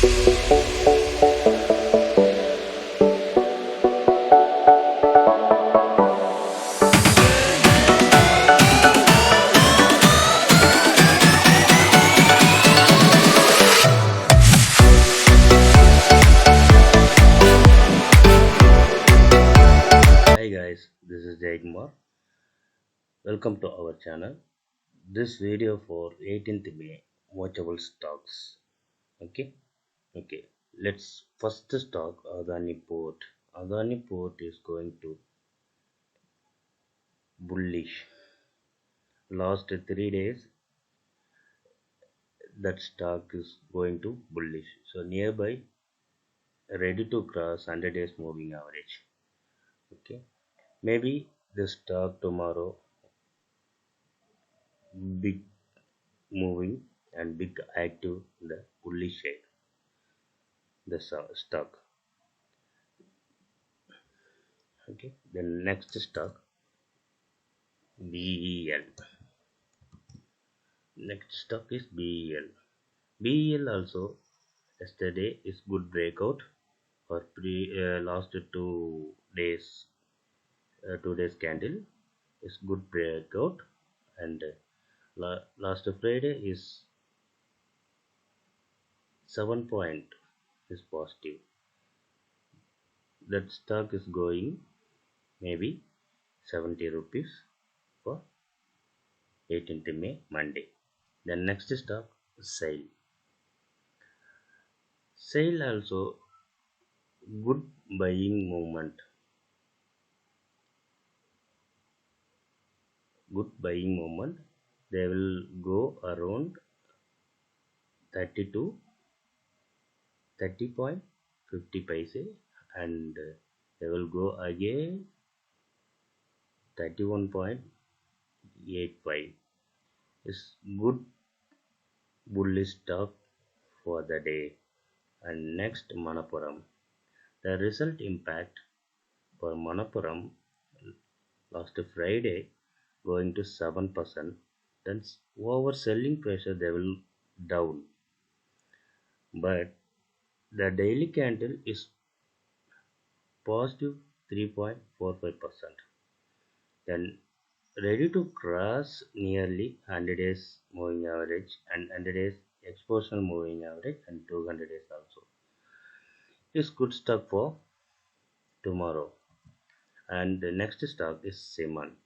Hi guys, this is Jaykumar. Welcome to our channel. This video for 18th May watchable stocks. Okay, let's first stock Adani Port. Adani Port is going to bullish. Last 3 days, that stock is going to bullish. So nearby, ready to cross 100 days moving average. Okay, maybe the stock tomorrow big moving and big active in the bullish side. The stock. Okay, the next stock BEL. Next stock is BEL. BEL also yesterday is good breakout for last 2 days. 2 days candle is good breakout, and last Friday is 7 point is positive. That stock is going maybe 70 rupees for 18th May Monday. The next stock sale. Sale also good buying movement. Good buying movement. They will go around 30 to 30.50 paise, and they will go again 31.85. Is good bullish stock for the day. And next Manappuram. The result impact for Manappuram last Friday going to 7%. Then over selling pressure they will down, but the daily candle is positive 3.45%. Then ready to cross nearly 100 days moving average and 100 days exposure moving average and 200 days also. Is good stock for tomorrow. And the next stock is Seman.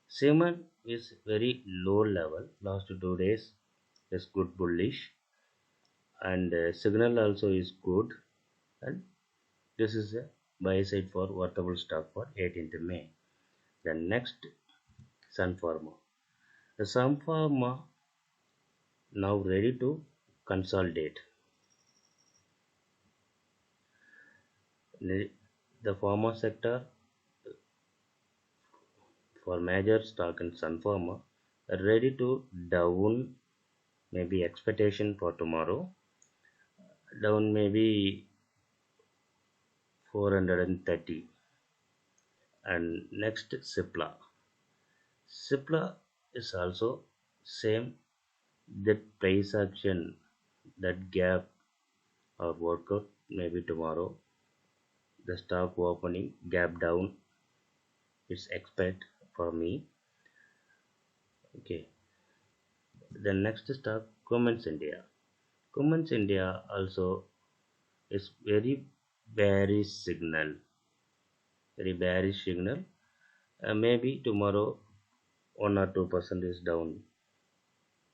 Seman is very low level. Last 2 days is good bullish, and signal also is good, and this is a buy side for workable stock for 18th May. Then next Sun Pharma. The Sun Pharma now ready to consolidate. The pharma sector for major stock in Sun Pharma are ready to down, maybe expectation for tomorrow down maybe 430. And next Cipla. Cipla is also same, that price action, that gap or workout maybe tomorrow the stock opening gap down is expect for me. Okay, the next stock Cummins India. Cummins India also is very bearish signal, maybe tomorrow 1 or 2% is down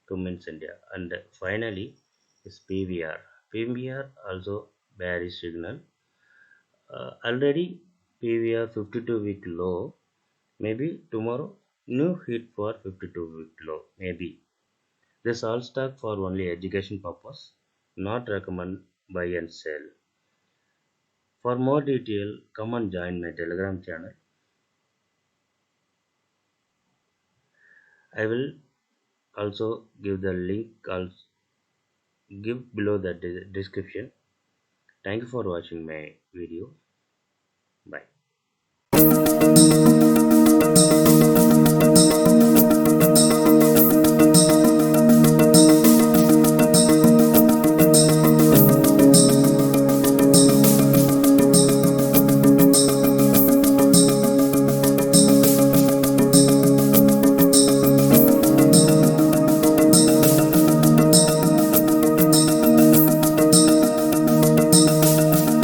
Cummins India. And finally is PVR. PVR also bearish signal. Already PVR 52-week low. Maybe tomorrow new hit for 52-week low. Maybe this all stock for only education purpose. Not recommend buy and sell. For more detail, come and join my Telegram channel. I will also give the link, also give below the description. Thank you for watching my video. Bye.